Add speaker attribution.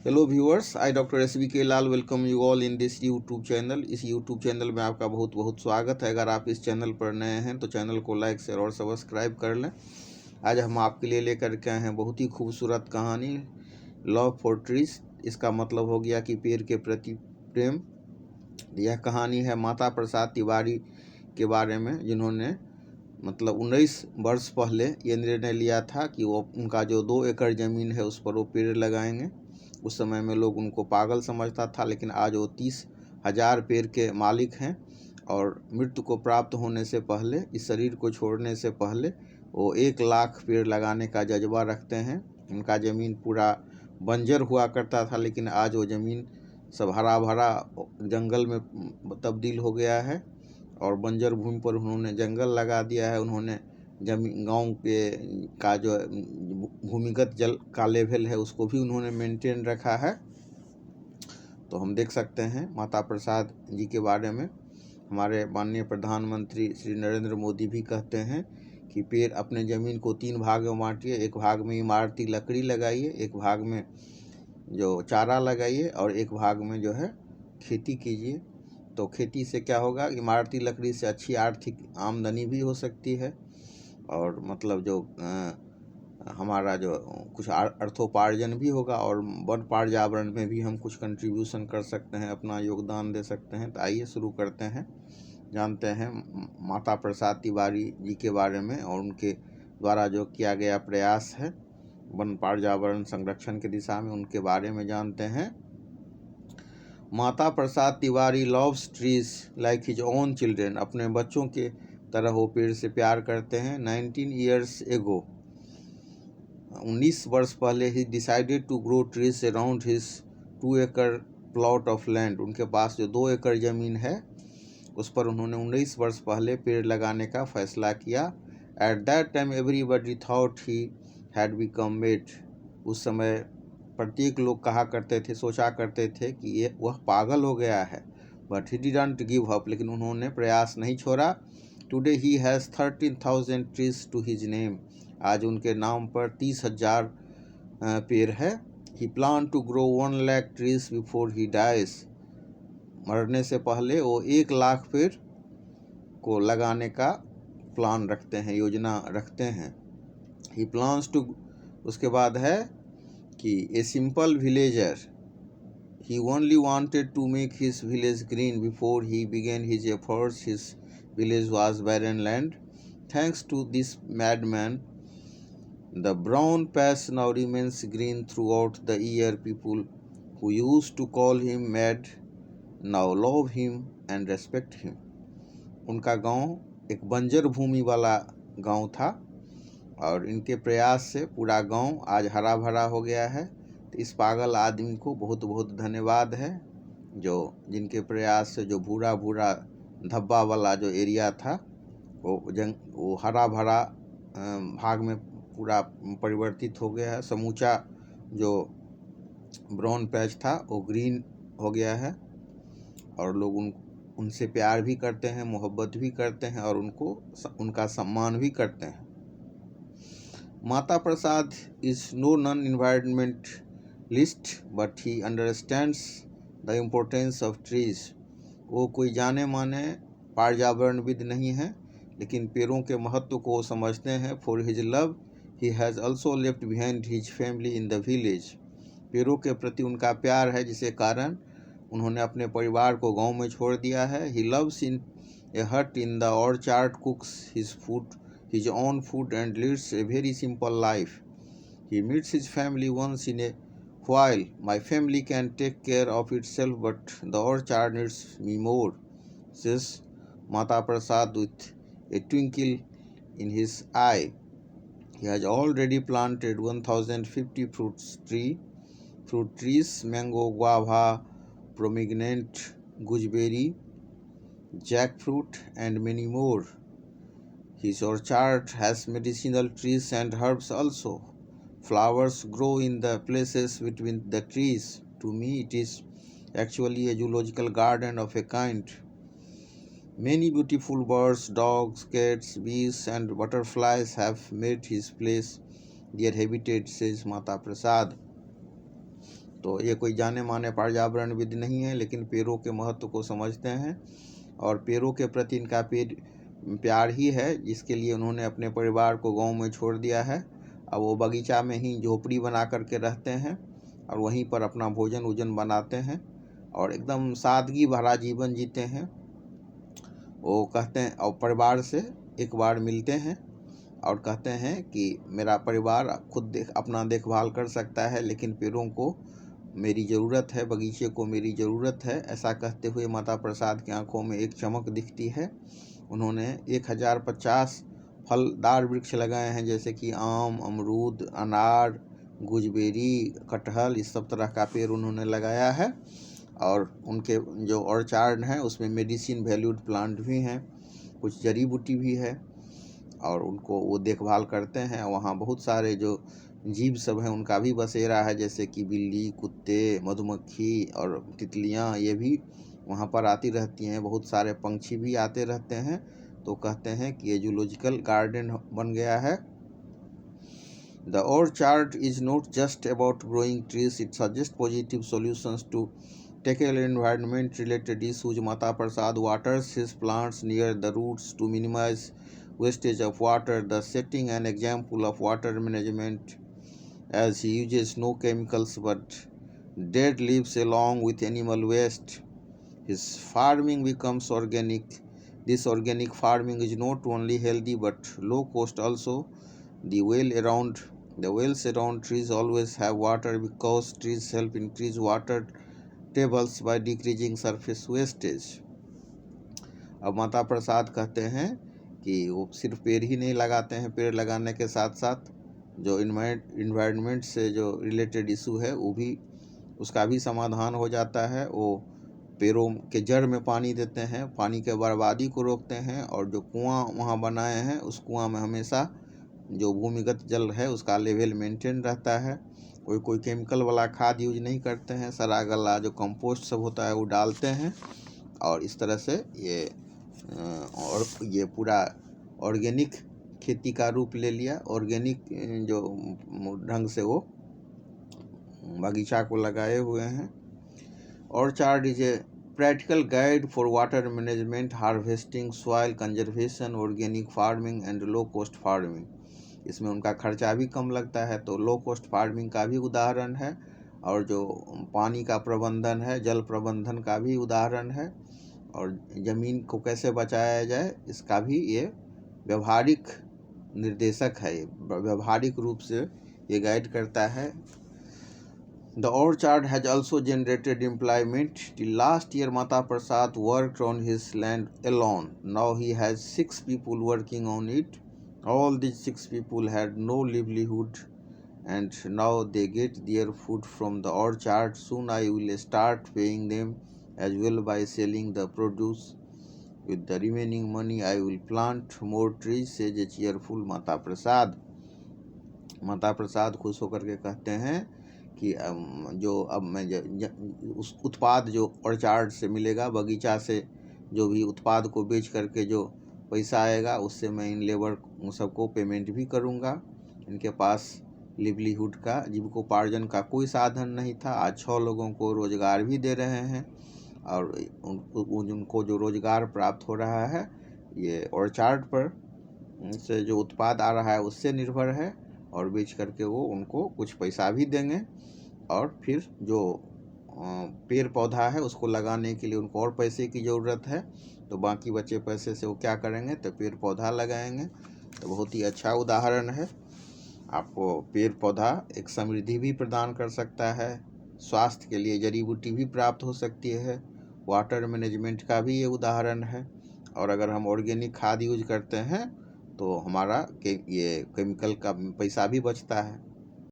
Speaker 1: Hello viewers, I doctor SBK Lal welcome you all in this YouTube channel. इस YouTube channel में आपका बहुत बहुत स्वागत है। अगर आप इस चैनल पर नए हैं तो चैनल को लाइक शेयर और सब्सक्राइब कर लें। आज हम आपके लिए लेकर के आए हैं बहुत ही खूबसूरत कहानी, लव फॉर ट्रीज। इसका मतलब हो गया कि पेड़ के प्रति प्रेम। यह कहानी है माता प्रसाद तिवारी के बारे में, जिन्होंने 19 वर्ष पहले ये निर्णय लिया था कि वो उनका जो 2 एकड़ ज़मीन है उस पर वो पेड़ लगाएंगे। उस समय में लोग उनको पागल समझता था, लेकिन आज वो 30,000 पेड़ के मालिक हैं और मृत्यु को प्राप्त होने से पहले, इस शरीर को छोड़ने से पहले वो 1 लाख पेड़ लगाने का जज्बा रखते हैं। उनका ज़मीन पूरा बंजर हुआ करता था, लेकिन आज वो ज़मीन सब हरा भरा जंगल में तब्दील हो गया है और बंजर भूमि पर उन्होंने जंगल लगा दिया है। उन्होंने जमीन गाँव के का जो भूमिगत जल का लेवल है उसको भी उन्होंने मेंटेन रखा है। तो हम देख सकते हैं माता प्रसाद जी के बारे में हमारे माननीय प्रधानमंत्री श्री नरेंद्र मोदी भी कहते हैं कि पेड़ अपने ज़मीन को 3 भाग में बांटिए। एक भाग में इमारती लकड़ी लगाइए, एक भाग में जो चारा लगाइए और एक भाग में जो है खेती कीजिए। तो खेती से क्या होगा, इमारती लकड़ी से अच्छी आर्थिक आमदनी भी हो सकती है और जो हमारा जो कुछ अर्थोपार्जन भी होगा और वन पर्यावरण में भी हम कुछ कंट्रीब्यूशन कर सकते हैं, अपना योगदान दे सकते हैं। तो आइए शुरू करते हैं, जानते हैं माता प्रसाद तिवारी जी के बारे में और उनके द्वारा जो किया गया प्रयास है वन पर्यावरण संरक्षण की दिशा में, उनके बारे में जानते हैं। Mata Prasad Tiwari loves trees like his own children. अपने बच्चों के तरह वो पेड़ से प्यार करते हैं। 19 ईयर्स एगो, 19 वर्ष पहले ही decided to grow trees around his 2 एकड़ प्लॉट ऑफ लैंड। उनके पास जो 2 एकड़ ज़मीन है उस पर उन्होंने 19 वर्ष पहले पेड़ लगाने का फैसला किया। At that time everybody thought he had become made. उस समय प्रत्येक लोग कहा करते थे, सोचा करते थे कि ये वह पागल हो गया है। But he didn't give up, लेकिन उन्होंने प्रयास नहीं छोड़ा। Today he has 13,000 trees to his name. आज उनके नाम पर 30,000 पेड़ है। He plan to grow 1 lakh trees before he dies. मरने से पहले वो 1 लाख पेड़ को लगाने का प्लान रखते हैं, योजना रखते हैं। ही प्लान्स टू, उसके बाद है कि a simple villager, he only wanted to make his village green before he began his efforts. His village was barren land. Thanks to this madman, the brown patch now remains green throughout the year. People who used to call him mad now love him and respect him. उनका गांव एक बंजर भूमि वाला गांव था और इनके प्रयास से पूरा गांव आज हरा भरा हो गया है। तो इस पागल आदमी को बहुत बहुत धन्यवाद है, जो जिनके प्रयास से जो भूरा भूरा धब्बा वाला जो एरिया था वो हरा भरा भाग में पूरा परिवर्तित हो गया है। समूचा जो ब्राउन पैच था वो ग्रीन हो गया है और लोग उनसे प्यार भी करते हैं, मोहब्बत भी करते हैं और उनका सम्मान भी करते हैं। Mata Prasad is no non environmentalist, but he understands the importance of trees. वो कोई जाने माने पर्यावरणविद नहीं है, लेकिन पेड़ों के महत्व को समझते हैं। For his love he has also left behind his family in the village. पेड़ों के प्रति उनका प्यार है, जिसके कारण उन्होंने अपने परिवार को गांव में छोड़ दिया है। ही लव्स इन ए हट in the orchard, कुक्स his own food and leads a very simple life. He meets his family once in a while. My family can take care of itself, but the orchard needs me more, says Mata Prasad with a twinkle in his eye. He has already planted 1,050 fruit trees, mango, guava, pomegranate, gooseberry, jackfruit, and many more. His orchard has medicinal trees and herbs also. Flowers grow in the places between the trees. To me, it is actually a zoological garden of a kind. Many beautiful birds, dogs, cats, bees, and butterflies have made his place their habitat, says Mata Prasad. तो ये कोई जाने माने पर्यावरणविद नहीं है, लेकिन पेड़ों के महत्व को समझते हैं और पेड़ों के प्रति इनका प्यार ही है, जिसके लिए उन्होंने अपने परिवार को गांव में छोड़ दिया है। अब वो बगीचा में ही झोपड़ी बना करके रहते हैं और वहीं पर अपना भोजन वोजन बनाते हैं और एकदम सादगी भरा जीवन जीते हैं। वो कहते हैं और परिवार से एक बार मिलते हैं और कहते हैं कि मेरा परिवार खुद अपना देखभाल कर सकता है, लेकिन पेड़ों को मेरी ज़रूरत है, बगीचे को मेरी ज़रूरत है। ऐसा कहते हुए माता प्रसाद की आंखों में एक चमक दिखती है। उन्होंने 1050 फलदार वृक्ष लगाए हैं, जैसे कि आम, अमरूद, अनार, गुजबेरी, कटहल, इस सब तरह का पेड़ उन्होंने लगाया है। और उनके जो ऑर्चार्ड हैं उसमें मेडिसिन वैल्यूड प्लांट भी हैं, कुछ जड़ी बूटी भी है और उनको वो देखभाल करते हैं। वहाँ बहुत सारे जो जीव सब हैं उनका भी बसेरा है, जैसे कि बिल्ली, कुत्ते, मधुमक्खी और तितलियाँ, ये भी वहाँ पर आती रहती हैं। बहुत सारे पंछी भी आते रहते हैं। तो कहते हैं कि ये जूलॉजिकल गार्डन बन गया है। The orchard is not just about growing trees, it suggests positive solutions to tackle environment-related issues. Mata Prasad waters his plants near the roots to minimize wastage of water, thus setting an example of water management, as he uses no chemicals but dead leaves along with animal waste. His farming becomes organic. This organic farming is not only healthy but low cost also. The wells around trees always have water because trees help increase water tables by decreasing surface wastage. अब माता प्रसाद कहते हैं कि वो सिर्फ पेड़ ही नहीं लगाते हैं, पेड़ लगाने के साथ साथ जो इन्वायरमेंट से जो रिलेटेड इशू है वो भी, उसका भी समाधान हो जाता है। वो पेड़ों के जड़ में पानी देते हैं, पानी के बर्बादी को रोकते हैं और जो कुआं वहाँ बनाए हैं उस कुआं में हमेशा जो भूमिगत जल है उसका लेवल मेंटेन रहता है। कोई केमिकल वाला खाद यूज नहीं करते हैं, सड़ा गला जो कंपोस्ट सब होता है वो डालते हैं और इस तरह से ये पूरा ऑर्गेनिक खेती का रूप ले लिया। ऑर्गेनिक जो ढंग से वो बगीचा को लगाए हुए हैं। Orchard is a practical guide for water management, harvesting, soil conservation, organic farming and low cost farming. इसमें उनका खर्चा भी कम लगता है, तो लो कॉस्ट फार्मिंग का भी उदाहरण है और जो पानी का प्रबंधन है, जल प्रबंधन का भी उदाहरण है और ज़मीन को कैसे बचाया जाए इसका भी ये व्यवहारिक निर्देशक है, व्यवहारिक रूप से ये गाइड करता है। The orchard has also generated employment. Till last year, Mata Prasad worked on his land alone. Now he has 6 people working on it. All these 6 people had no livelihood and now they get their food from the orchard. Soon I will start paying them as well by selling the produce. With the remaining money, I will plant more trees, says a cheerful Mata Prasad. Mata Prasad खुश होकर के कहते हैं कि जो अब मैं उस उत्पाद जो ऑर्चार्ड से मिलेगा, बगीचा से जो भी उत्पाद को बेच करके जो पैसा आएगा उससे मैं इन लेबर सबको पेमेंट भी करूंगा। इनके पास लिवलीहुड का, जीविकोपार्जन का कोई साधन नहीं था, आज 6 लोगों को रोजगार भी दे रहे हैं और उनको जो रोजगार प्राप्त हो रहा है ये ऑर्चार्ड पर से जो उत्पाद आ रहा है उससे निर्भर है और बेच करके वो उनको कुछ पैसा भी देंगे और फिर जो पेड़ पौधा है उसको लगाने के लिए उनको और पैसे की ज़रूरत है, तो बाकी बचे पैसे से वो क्या करेंगे, तो पेड़ पौधा लगाएंगे। तो बहुत ही अच्छा उदाहरण है। आपको पेड़ पौधा एक समृद्धि भी प्रदान कर सकता है, स्वास्थ्य के लिए जड़ी बूटी भी प्राप्त हो सकती है, वाटर मैनेजमेंट का भी ये उदाहरण है। और अगर हम ऑर्गेनिक खाद यूज करते हैं तो हमारा ये केमिकल का पैसा भी बचता है।